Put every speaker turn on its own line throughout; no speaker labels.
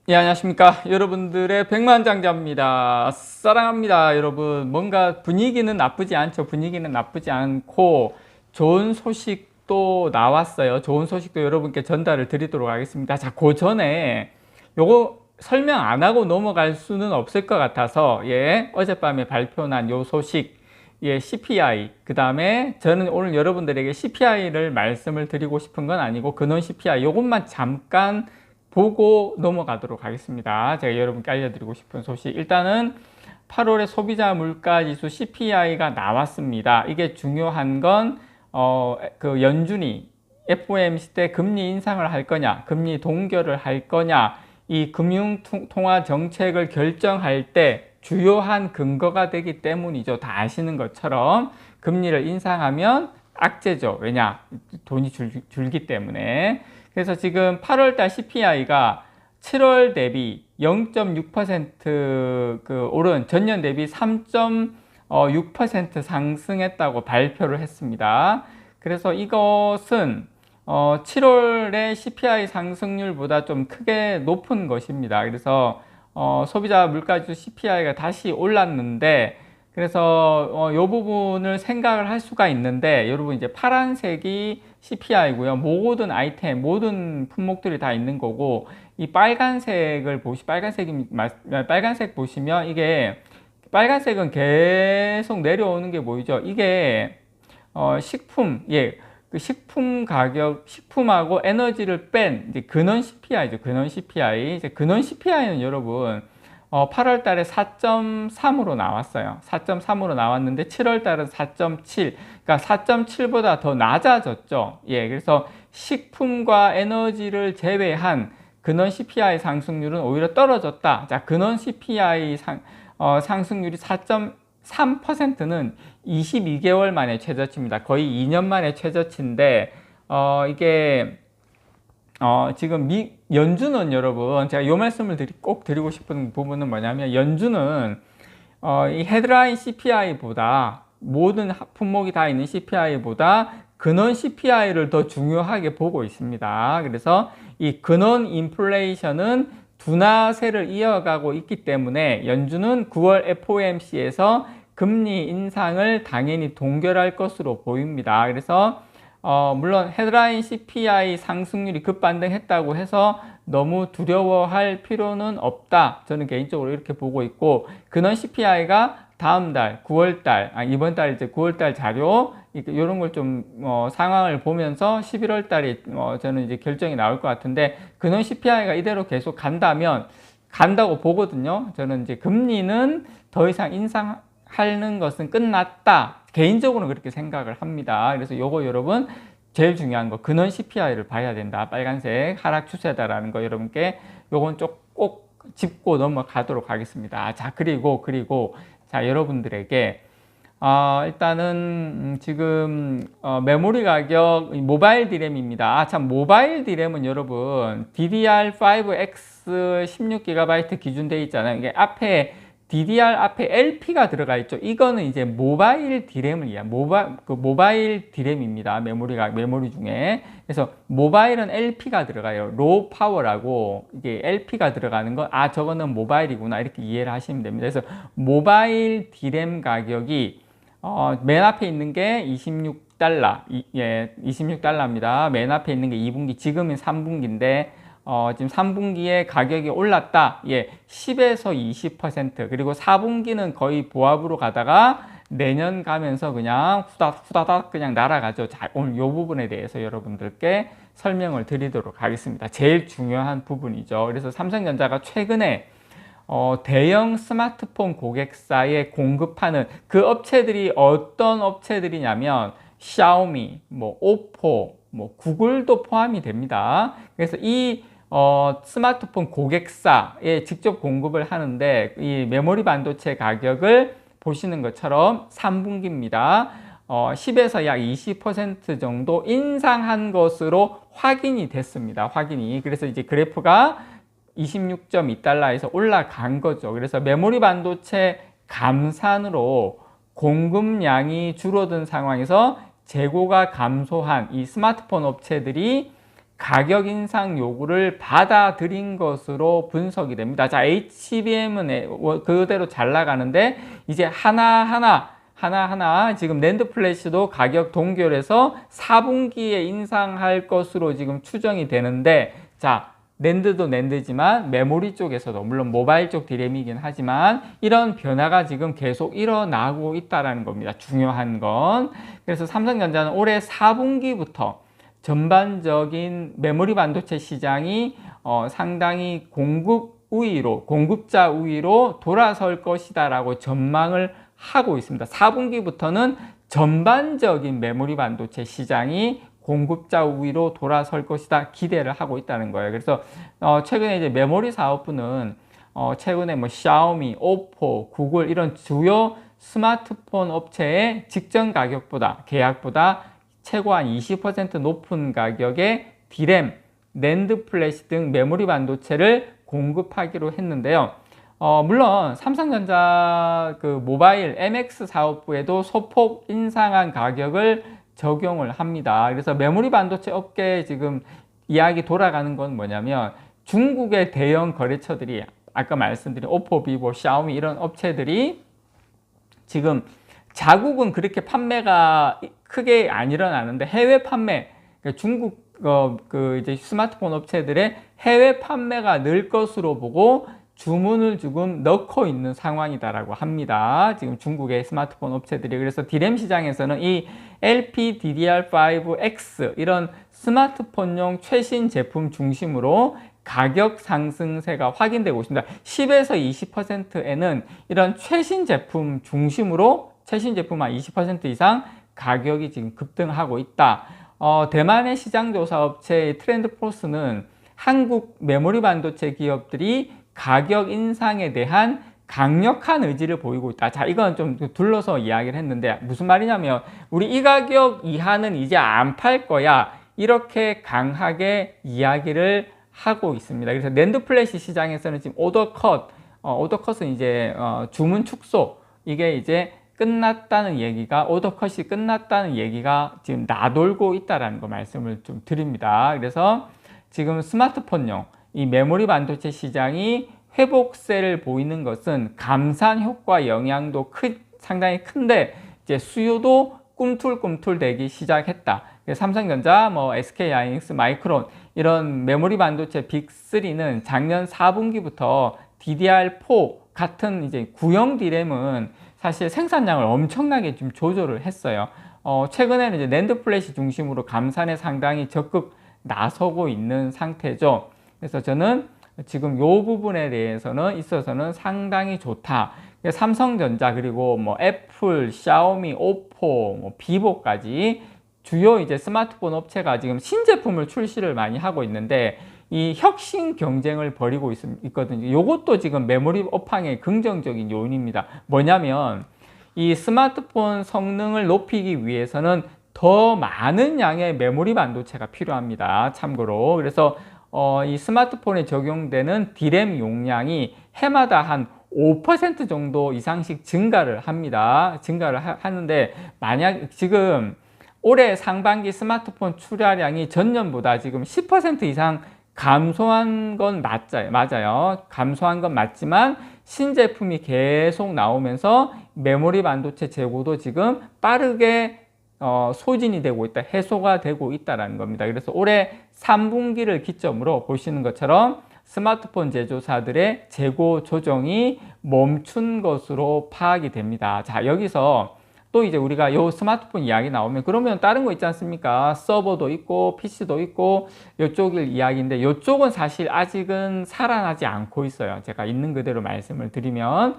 예, 안녕하십니까. 여러분들의 백만장자입니다. 사랑합니다, 여러분. 뭔가 분위기는 나쁘지 않죠. 분위기는 나쁘지 않고 좋은 소식도 나왔어요. 좋은 소식도 여러분께 전달을 드리도록 하겠습니다. 자, 그 전에 요거 설명 안 하고 넘어갈 수는 없을 것 같아서, 예, 어젯밤에 발표난 요 소식, 예, CPI. 그 다음에 저는 오늘 여러분들에게 CPI를 말씀을 드리고 싶은 건 아니고 근원 CPI 요것만 잠깐 보고 넘어가도록 하겠습니다. 제가 여러분께 알려드리고 싶은 소식. 일단은 8월에 소비자 물가지수 CPI가 나왔습니다. 이게 중요한 건, 그 연준이 FOMC 때 금리 인상을 할 거냐, 금리 동결을 할 거냐, 이 금융통화 정책을 결정할 때 주요한 근거가 되기 때문이죠. 다 아시는 것처럼 금리를 인상하면 악재죠. 왜냐? 돈이 줄기 때문에. 그래서 지금 8월달 CPI가 7월 대비 0.6% 오른 전년 대비 3.6% 상승했다고 발표를 했습니다. 그래서 이것은 7월의 CPI 상승률보다 좀 크게 높은 것입니다. 그래서 소비자 물가지수 CPI가 다시 올랐는데, 그래서 이 부분을 생각을 할 수가 있는데, 여러분 이제 파란색이 CPI고요. 모든 아이템, 모든 품목들이 다 있는 거고, 이 빨간색 보시면 이게 빨간색은 계속 내려오는 게 보이죠. 이게 식품, 예, 그 식품 가격, 식품하고 에너지를 뺀 이제 근원 CPI죠. 근원 CPI. 이제 근원 CPI는 여러분 8월 달에 4.3으로 나왔어요. 4.3으로 나왔는데 7월 달은 4.7. 그러니까 4.7보다 더 낮아졌죠. 예, 그래서 식품과 에너지를 제외한 근원 CPI 상승률은 오히려 떨어졌다. 자, 근원 CPI 상승률이 4.3%는 22개월 만에 최저치입니다. 거의 2년 만에 최저치인데, 이게, 지금 연준은 여러분, 제가 이 말씀을 꼭 드리고 싶은 부분은 뭐냐면, 연준은, 이 헤드라인 CPI보다, 모든 품목이 다 있는 CPI보다 근원 CPI를 더 중요하게 보고 있습니다. 그래서 이 근원 인플레이션은 둔화세를 이어가고 있기 때문에 연준은 9월 FOMC에서 금리 인상을 당연히 동결할 것으로 보입니다. 그래서 물론 헤드라인 CPI 상승률이 급반등했다고 해서 너무 두려워할 필요는 없다. 저는 개인적으로 이렇게 보고 있고, 근원 CPI가 다음 달 9월 달, 이번 달 이제 9월 달 자료 이런 걸 좀 상황을 보면서 11월 달에 저는 이제 결정이 나올 것 같은데, 근원 CPI가 이대로 계속 간다고 보거든요. 저는 이제 금리는 더 이상 인상하는 것은 끝났다. 개인적으로 그렇게 생각을 합니다. 그래서 요거 여러분 제일 중요한 거 근원 CPI를 봐야 된다. 빨간색 하락 추세다라는 거 여러분께 요건 꼭 짚고 넘어가도록 하겠습니다. 자, 그리고 자, 여러분들에게 일단은 지금 메모리 가격 모바일 디램입니다. 참, 모바일 디램은 여러분 DDR5X 16GB 기준 되어 있잖아요. 이게 앞에 DDR 앞에 LP가 들어가 있죠. 이거는 이제 모바일 디램을 이해한 모바일 디램입니다. 메모리 중에. 그래서 모바일은 LP가 들어가요. 로우 파워라고 이게 LP가 들어가는 거, 저거는 모바일이구나 이렇게 이해를 하시면 됩니다. 그래서 모바일 디램 가격이 맨 앞에 있는 게 26달러, 26달러입니다. 맨 앞에 있는 게 2분기, 지금은 3분기인데 지금 3분기에 가격이 올랐다. 예, 10에서 20%. 그리고 4분기는 거의 보합으로 가다가 내년 가면서 그냥 후다닥 그냥 날아가죠. 자, 오늘 이 부분에 대해서 여러분들께 설명을 드리도록 하겠습니다. 제일 중요한 부분이죠. 그래서 삼성전자가 최근에 대형 스마트폰 고객사에 공급하는 그 업체들이 어떤 업체들이냐면 샤오미, 오포, 구글도 포함이 됩니다. 그래서 이 스마트폰 고객사에 직접 공급을 하는데 이 메모리 반도체 가격을 보시는 것처럼 3분기입니다. 10에서 약 20% 정도 인상한 것으로 확인이 됐습니다. 그래서 이제 그래프가 26.2달러에서 올라간 거죠. 그래서 메모리 반도체 감산으로 공급량이 줄어든 상황에서 재고가 감소한 이 스마트폰 업체들이 가격 인상 요구를 받아들인 것으로 분석이 됩니다. 자, HBM은 그대로 잘 나가는데 이제 하나하나 지금 낸드 플래시도 가격 동결해서 4분기에 인상할 것으로 지금 추정이 되는데, 자, 낸드도 낸드지만 메모리 쪽에서도 물론 모바일 쪽 디램이긴 하지만 이런 변화가 지금 계속 일어나고 있다는 겁니다. 중요한 건. 그래서 삼성전자는 올해 4분기부터 전반적인 메모리 반도체 시장이 상당히 공급자 우위로 돌아설 것이다라고 전망을 하고 있습니다. 4분기부터는 전반적인 메모리 반도체 시장이 공급자 우위로 돌아설 것이다 기대를 하고 있다는 거예요. 그래서 최근에 이제 메모리 사업부는 최근에 뭐 샤오미, 오포, 구글 이런 주요 스마트폰 업체의 직전 가격보다 계약보다 최고 한 20% 높은 가격의 디램, 낸드 플래시 등 메모리 반도체를 공급하기로 했는데요. 물론 삼성전자 그 모바일 MX 사업부에도 소폭 인상한 가격을 적용을 합니다. 그래서 메모리 반도체 업계에 지금 이야기 돌아가는 건 뭐냐면 중국의 대형 거래처들이 아까 말씀드린 오포, 비보, 샤오미 이런 업체들이 지금 자국은 그렇게 판매가 크게 안 일어나는데 해외 판매, 그러니까 중국 그 이제 스마트폰 업체들의 해외 판매가 늘 것으로 보고 주문을 지금 넣고 있는 상황이다라고 합니다. 지금 중국의 스마트폰 업체들이. 그래서 디램 시장에서는 이 LPDDR5X 이런 스마트폰용 최신 제품 중심으로 가격 상승세가 확인되고 있습니다. 10에서 20%에는 이런 최신 제품 중심으로 최신 제품 한 20% 이상 가격이 지금 급등하고 있다. 대만의 시장조사 업체 트렌드포스는 한국 메모리 반도체 기업들이 가격 인상에 대한 강력한 의지를 보이고 있다. 자, 이건 좀 둘러서 이야기를 했는데 무슨 말이냐면 우리 이 가격 이하는 이제 안 팔 거야. 이렇게 강하게 이야기를 하고 있습니다. 그래서 낸드 플래시 시장에서는 지금 오더컷은 이제 주문 축소, 이게 이제 끝났다는 얘기가, 오더컷이 끝났다는 얘기가 지금 나돌고 있다는 거 말씀을 좀 드립니다. 그래서 지금 스마트폰용 이 메모리 반도체 시장이 회복세를 보이는 것은 감산 효과 영향도 상당히 큰데 이제 수요도 꿈틀꿈틀 되기 시작했다. 삼성전자, 뭐 SK하이닉스, 마이크론 이런 메모리 반도체 빅3는 작년 4분기부터 DDR4 같은 이제 구형 디램은 사실 생산량을 엄청나게 좀 조절을 했어요. 최근에는 이제 낸드 플래시 중심으로 감산에 상당히 적극 나서고 있는 상태죠. 그래서 저는 지금 이 부분에 대해서는 있어서는 상당히 좋다. 삼성전자 그리고 뭐 애플, 샤오미, 오포, 뭐 비보까지 주요 이제 스마트폰 업체가 지금 신제품을 출시를 많이 하고 있는데 이 혁신 경쟁을 벌이고 있거든요. 이것도 지금 메모리 업황의 긍정적인 요인입니다. 뭐냐면 이 스마트폰 성능을 높이기 위해서는 더 많은 양의 메모리 반도체가 필요합니다. 참고로. 그래서 이 스마트폰에 적용되는 디램 용량이 해마다 한 5% 정도 이상씩 증가를 합니다. 증가를 하는데 만약 지금 올해 상반기 스마트폰 출하량이 전년보다 지금 10% 이상 감소한 건 맞아요. 감소한 건 맞지만 신제품이 계속 나오면서 메모리 반도체 재고도 지금 빠르게 소진이 되고 있다, 해소가 되고 있다는 겁니다. 그래서 올해 3분기를 기점으로 보시는 것처럼 스마트폰 제조사들의 재고 조정이 멈춘 것으로 파악이 됩니다. 자, 여기서 또 이제 우리가 이 스마트폰 이야기 나오면 그러면 다른 거 있지 않습니까? 서버도 있고 PC도 있고 이쪽일 이야기인데 이쪽은 사실 아직은 살아나지 않고 있어요. 제가 있는 그대로 말씀을 드리면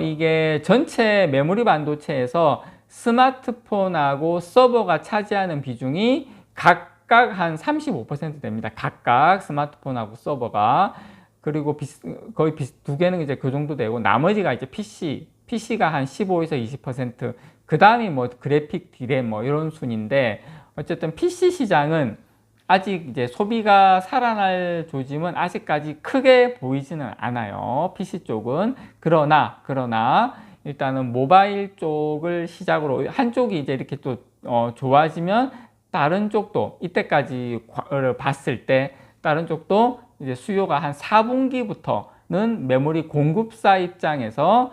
이게 전체 메모리 반도체에서 스마트폰하고 서버가 차지하는 비중이 각각 한 35% 됩니다. 각각 스마트폰하고 서버가. 그리고 거의 두 개는 이제 그 정도 되고 나머지가 이제 PC가 한 15에서 20%, 그 다음이 뭐 그래픽 디램 뭐 이런 순인데 어쨌든 PC 시장은 아직 이제 소비가 살아날 조짐은 아직까지 크게 보이지는 않아요. PC 쪽은. 그러나 일단은 모바일 쪽을 시작으로 한쪽이 이제 이렇게 또 좋아지면 다른 쪽도 이때까지 봤을 때 다른 쪽도 이제 수요가 한 4분기부터는 메모리 공급사 입장에서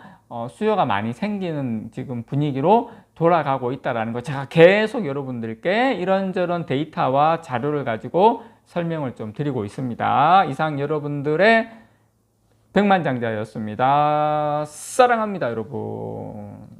수요가 많이 생기는 지금 분위기로 돌아가고 있다는 거, 제가 계속 여러분들께 이런저런 데이터와 자료를 가지고 설명을 좀 드리고 있습니다. 이상 여러분들의 백만장자였습니다. 사랑합니다, 여러분.